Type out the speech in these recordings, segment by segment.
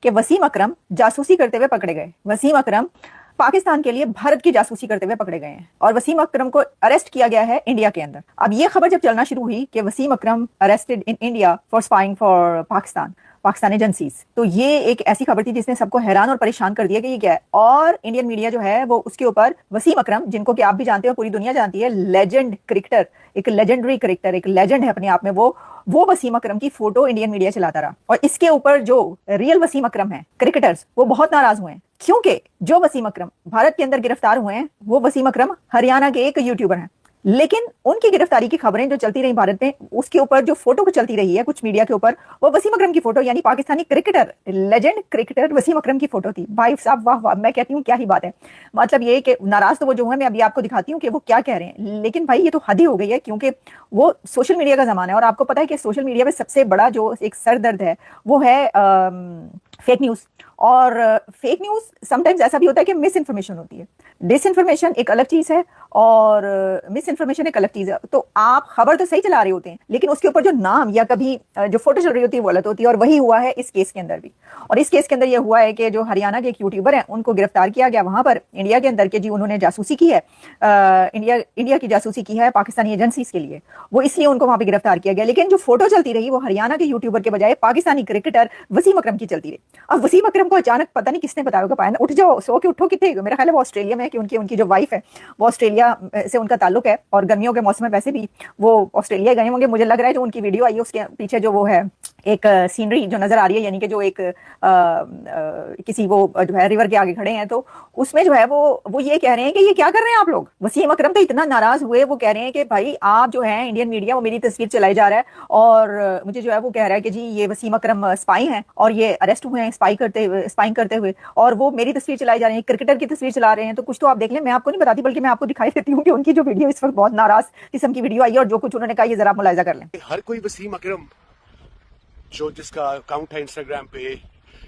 कि वसीम अकरम जासूसी करते हुए पकड़े गए। वसीम अकरम पाकिस्तान के लिए भारत की जासूसी करते हुए पकड़े गए हैं और वसीम अकरम को अरेस्ट किया गया है इंडिया के अंदर। अब ये खबर जब चलना शुरू हुई कि Wasim Akram arrested in India for spying for Pakistan agencies, तो ये एक ऐसी खबर थी जिसने सबको हैरान और परेशान कर दिया कि ये क्या है। और इंडियन मीडिया जो है वो उसके ऊपर वसीम अकरम, जिनको कि आप भी जानते हो, पूरी दुनिया जानती है, लेजेंड क्रिकेटर, एक लेजेंडरी क्रिकेटर, एक लेजेंड है अपने आप में, वो वसीम अकरम की फोटो इंडियन मीडिया चलाता रहा। और इसके ऊपर जो रियल वसीम अकरम है, क्रिकेटर्स, वो बहुत नाराज हुए हैं, क्योंकि जो वसीम अकरम भारत के अंदर गिरफ्तार हुए हैं वो वसीम अकरम हरियाणा के एक यूट्यूबर हैं। लेकिन उनकी गिरफ्तारी की खबरें जो चलती रही भारत में, उसके ऊपर जो फोटो चलती रही है कुछ मीडिया के ऊपर, वो वसीम अकरम की फोटो, यानी Pakistani cricketer, legend cricketer Wasim Akram की फोटो थी। भाई साहब वाह वाह, मैं कहती हूँ क्या ही बात है। मतलब ये कि नाराज तो वो जो है, मैं अभी आपको दिखाती हूँ कि वो क्या कह रहे हैं, लेकिन भाई ये तो हद ही हो गई है, क्योंकि वो सोशल मीडिया का जमाना है और आपको पता है कि सोशल मीडिया पे सबसे बड़ा जो एक सरदर्द है वो है फेक न्यूज। और फेक न्यूज समटाइम्स ऐसा भी होता है कि मिस इन्फॉर्मेशन होती है। डिस इन्फॉर्मेशन एक अलग चीज है और मिस इन्फॉर्मेशन एक अलग चीज है। तो आप खबर तो सही चला रहे होते हैं, लेकिन उसके ऊपर जो नाम या कभी जो फोटो चल रही होती है वो गलत होती है। और वही हुआ है इस केस के अंदर भी। और इस केस के अंदर ये हुआ है कि जो हरियाणा के एक यूट्यूबर हैं उनको गिरफ्तार किया गया वहां पर इंडिया के अंदर के, जी उन्होंने जासूसी की है, इंडिया की जासूसी की है पाकिस्तानी एजेंसीज के लिए, वो इसलिए उनको वहां पर गिरफ्तार किया गया। लेकिन जो फोटो चलती रही वो हरियाणा के यूट्यूबर के बजाय पाकिस्तानी क्रिकेटर वसीम अकरम की चलती रही। अब वसीम अकरम को अचानक पता नहीं किसने बताया होगा, पाया उठ जाओ, सो के उठो, कितने, मेरा ख्याल है वो ऑस्ट्रेलिया में है, कि उनकी जो वाइफ है वो ऑस्ट्रेलिया से उनका ताल्लुक है और गर्मियों के मौसम में वैसे भी वो ऑस्ट्रेलिया गए होंगे। मुझे लग रहा है जो उनकी वीडियो आई है उसके पीछे जो वो है एक सीनरी जो नजर आ रही है, यानी कि जो एक किसी वो जो है रिवर के आगे खड़े हैं, तो उसमें जो है वो ये कह रहे हैं कि ये क्या कर रहे हैं आप लोग। वसीम अकरम तो इतना नाराज हुए, वो कह रहे हैं कि भाई आप जो है इंडियन मीडिया, वो मेरी तस्वीर चलाई जा रहा है और मुझे जो है वो कह रहा है कि जी ये वसीम अकरम स्पाई हैं और ये अरेस्ट हुए हैं स्पाइंग करते हुए, और वो मेरी तस्वीर चलाई जा रही है, क्रिकेटर की तस्वीर चला रहे हैं। तो कुछ तो आप देख लें, मैं आपको नहीं बताती बल्कि मैं आपको दिखाई देती हूँ कि उनकी जो वीडियो इस वक्त बहुत नाराज किस्म की वीडियो आई है और जो कुछ उन्होंने कहा ये जरा मुलाहिजा कर लें। हर कोई वसीम अकरम जो जिसका अकाउंट है इंस्टाग्राम पे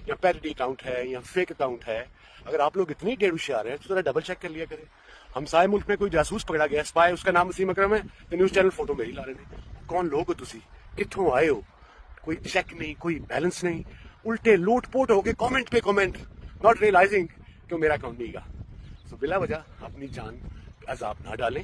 या पैरोडी अकाउंट है या फेक अकाउंट है, अगर आप लोग इतनी ढेर होशियार हैं तो जरा डबल चेक कर लिया करें। हम सारे मुल्क में कोई जासूस पकड़ा गया, स्पाई, उसका नाम वसीम अकरम है, तो न्यूज चैनल फोटो मेरी ला रहे हैं। कौन लोग हो तुसी, कित्थों आए हो, कोई चेक नहीं, कोई बैलेंस नहीं, उल्टे लोटपोट हो गए कमेंट पे कमेंट, नॉट रियलाइजिंग कि वो मेरा अकाउंट नहीं का। सो बिला वजह अपनी जान अजाब ना डालें,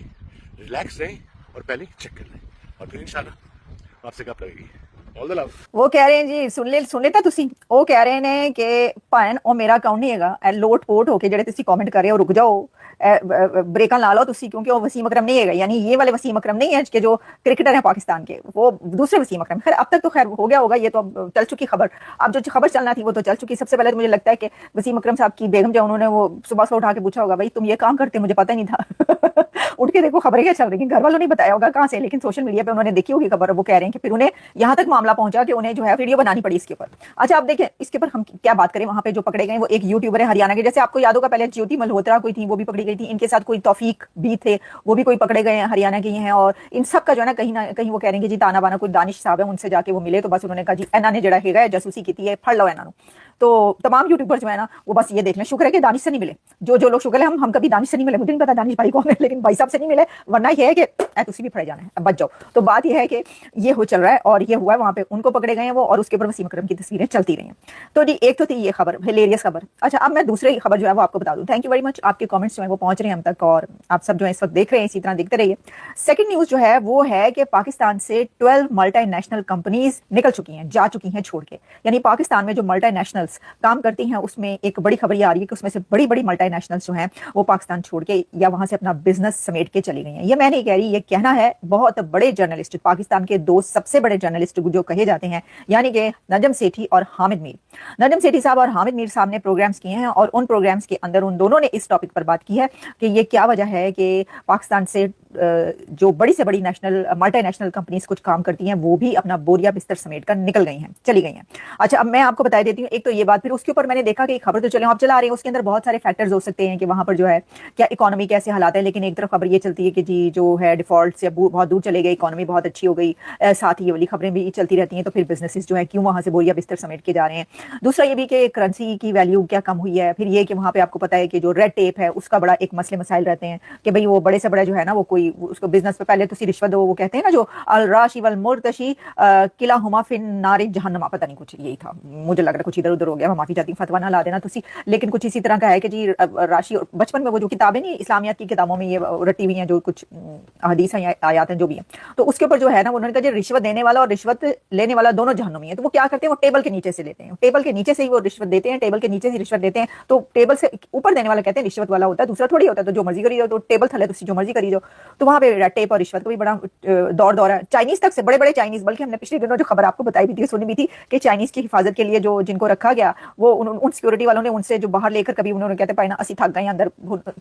रिलैक्स रहें और पहले चेक कर लें और फिर इंशाल्लाह आपसे गप लगेगी। All the love. वो कह रहे हैं जी, सुन लेता तुसी, वो कह रहे ने कि भैन ओ मेरा अकाउंट नहीं हैगा, ए लोट पोट होके जेडे तुसी कमेंट कर रहे हो, रुक जाओ, ब्रेकां ला लो तुसी, क्योंकि वो वसीम अकरम नहीं हैगा, यानी ये वाले वसीम अकरम नहीं है कि जो क्रिकेटर है पाकिस्तान के, वो दूसरे वसीम अकरम। खैर अब तक तो खैर हो गया होगा, ये तो अब चल चुकी खबर। अब जो खबर चलना थी वो तो चल चुकी। सबसे पहले तो मुझे लगता है कि वसीम अकरम साहब की बेगम जो, उन्होंने वो सुबह से उठा के पूछा होगा, भाई तुम ये काम करते, मुझे पता नहीं था। उठ के देखो खबरें क्या चल रही हैं, घर वालों ने बताया होगा कहां से, लेकिन सोशल मीडिया पे उन्होंने देखी होगी खबर। वो कह रहे हैं कि फिर उन्हें यहां तक मामला पहुंचा कि उन्हें जो है वीडियो बनानी पड़ी इसके ऊपर। अच्छा आप देखें इसके ऊपर हम क्या बात करें। वहां पे जो पकड़े गए वो एक यूट्यूबर है हरियाणा के, जैसे आपको याद होगा पहले ज्योति मल्होत्रा कोई थी, वो भी पकड़ी गई थी, इनके साथ कोई तौफीक भी थे, वो भी कोई पकड़े गए हैं, हरियाणा के ही हैं। और इन सब का जो है ना कहीं वो कह रहे हैं कि जी ताना बाना कोई दानिश साहब है, उनसे जाके वो मिले, तो बस उन्होंने कहा जी एना ने जड़ा है जासूसी की थी, फड़ लो एना। तो तमाम यूट्यूबर जो है ना वो बस ये देख लें, शुक्र है कि दानिश से नहीं मिले, जो लोग शुक्र है हम कभी दानिश से नहीं मिले, मुझे नहीं पता दानिश भाई कौन है, लेकिन भाई साहब से नहीं मिले, वरना ये है कि तुसी भी फड़े जाना है, बच जाओ। तो बात ये है कि ये हो चल रहा है और ये हुआ है, वहां पे उनको पकड़े गए हैं वो, और उसके ऊपर वसीम अकरम की तस्वीरें चलती रही हैं। तो जी एक तो थी ये खबर, हिलेरियस खबर। अच्छा अब मैं दूसरी खबर जो है वो आपको बता दूं। थैंक यू वेरी मच, आपके कमेंट्स जो है वो पहुंच रहे हैं हम तक और आप सब जो है इस वक्त देख रहे हैं, इसी तरह देखते रहिए। सेकंड न्यूज जो है वो है कि पाकिस्तान से 12 मल्टीनेशनल कंपनीज निकल चुकी हैं, जा चुकी हैं छोड़ के। यानी पाकिस्तान में जो मल्टीनेशनल्स काम करती हैं उसमें एक बड़ी खबर ये आ रही है कि उसमें से बड़ी बड़ी मल्टीनेशनल्स जो हैं वो पाकिस्तान छोड़ के या वहां से अपना बिजनेस समेट के चली गई हैं। ये मैं नहीं कह रही, ये कहना है बहुत बड़े जर्नलिस्ट, पाकिस्तान के दो सबसे बड़े जर्नलिस्ट जो कहे जाते हैं, यानी कि नजम सेठी और हामिद मीर। नजम सेठी साहब और हामिद मीर साहब ने प्रोग्राम्स किए हैं और उन प्रोग्राम्स के अंदर उन दोनों ने इस टॉपिक पर बात की है कि ये क्या वजह है कि पाकिस्तान से जो बड़ी से बड़ी मल्टीनेशनल कंपनीज कुछ काम करती हैं वो भी अपना बोरिया बिस्तर समेट कर निकल गई हैं, चली गई हैं। अच्छा अब मैं आपको बता देती हूँ, एक तो ये बात, फिर उसके ऊपर मैंने देखा कि खबर तो चले आप चला रहे हैं, उसके अंदर बहुत सारे फैक्टर्स हो सकते हैं कि वहां पर जो है क्या इकोनॉमी कैसे हालात है, लेकिन एक तरफ खबर ये चलती है कि जी जो है डिफॉल्ट से बहुत दूर चले गए, इकोनॉमी बहुत अच्छी हो गई, साथ ही ये वाली खबरें भी चलती रहती हैं, तो फिर बिजनेसेस जो है क्यों वहां से बोरिया बिस्तर समेट के जा रहे हैं। दूसरा ये भी कि करेंसी की वैल्यू क्या कम हुई है, फिर ये कि वहां पे आपको पता है कि जो रेड टेप है उसका बड़ा एक मसले मसाइल रहते हैं कि भाई वो बड़े से बड़ा जो है ना वो कोई कोई उसको बिजनेस पे पहले तुसी रिश्वत दो, वो कहते हैं ना जो अल राशि वल मुर्तशी किला हुमा फिन नारे जहन्नमा, पता नहीं कुछ यही था, मुझे लग रहा है कुछ इधर उधर हो गया, मैं माफी चाहती हूँ, फतवा ना ला देना तुसी, लेकिन कुछ इसी तरह का है कि जी राशि, बचपन में वो जो किताबें नहीं इस्लामियात की किताबों में ये रटी हुई हैं जो कुछ हदीस हैं आयात हैं जो भी हैं, तो उसके ऊपर जो है ना उन्होंने कहा जी रिश्वत देने वाला और रिश्वत लेने वाला दोनों जहन्नुमी है। तो वो क्या करते हैं, वो टेबल के नीचे से लेते हैं, टेबल के नीचे से ही वो रिश्वत देते हैं, टेबल के नीचे से रिश्वत देते हैं। तो टेबल से ऊपर देने वाला कहते हैं रिश्वत वाला होता है, दूसरा थोड़ी होता है, तो जो मर्जी करी जाओ, तो टेबल थले तो जो मर्जी करी जाओ। तो वहां पे टेप और रिश्वत को भी बड़ा दौर है, चाइनीज तक से, बड़े बड़े चाइनीज, बल्कि हमने पिछले दिनों जो खबर आपको बताई भी थी, सुनी भी थी कि चाइनीज की हिफाजत के लिए जो जिनको रखा गया, वो उन सिक्योरिटी वालों ने उनसे जो बाहर लेकर, कभी उन्होंने कहते पाए ना असी थक गए अंदर,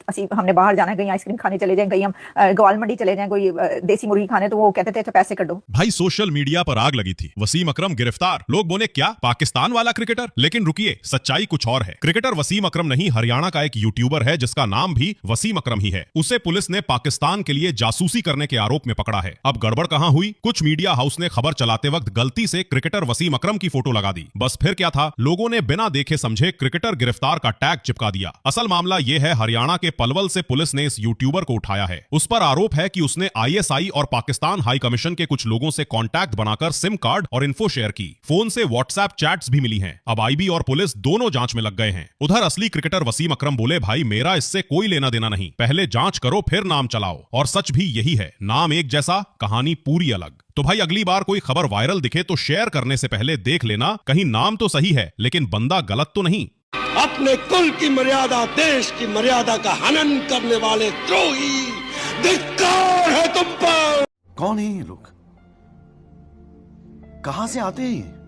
असी हमने बाहर जाना है, कहीं आइसक्रीम खाने चले जाएं, कहीं हम ग्वाल मंडी चले जाएं कोई देसी मुर्गी खाने, तो वो कहते थे अच्छा पैसे कर दो। भाई सोशल मीडिया पर आग लगी थी, वसीम अकरम गिरफ्तार, लोग बोले क्या पाकिस्तान वाला क्रिकेटर, लेकिन रुकिए सच्चाई कुछ और है। क्रिकेटर वसीम अकरम नहीं, हरियाणा का एक यूट्यूबर है जिसका नाम भी वसीम अकरम ही है। उसे पुलिस ने पाकिस्तान के लिए जासूसी करने के आरोप में पकड़ा है। अब गड़बड़ कहां हुई, कुछ मीडिया हाउस ने खबर चलाते वक्त गलती से क्रिकेटर वसीम अकरम की फोटो लगा दी, बस फिर क्या था, लोगों ने बिना देखे समझे क्रिकेटर गिरफ्तार का टैग चिपका दिया। असल मामला यह है, हरियाणा के पलवल से पुलिस ने इस यूट्यूबर को उठाया है। उस पर आरोप है कि उसने ISI और पाकिस्तान हाई कमीशन के कुछ लोगों से कॉन्टैक्ट बनाकर सिम कार्ड और इन्फो शेयर की, फोन से व्हाट्सएप चैट्स भी मिली हैं। अब IB और पुलिस दोनों जांच में लग गए हैं। उधर असली क्रिकेटर वसीम अकरम बोले भाई मेरा इससे कोई लेना देना नहीं, पहले जांच करो फिर नाम चलाओ, और सच भी यही है, नाम एक जैसा, कहानी पूरी अलग। तो भाई अगली बार कोई खबर वायरल दिखे तो शेयर करने से पहले देख लेना कहीं नाम तो सही है लेकिन बंदा गलत तो नहीं। अपने कुल की मर्यादा, देश की मर्यादा का हनन करने वाले द्रोही, धिक्कार है तुम पर। कौन है ये लोग, कहां से आते हैं?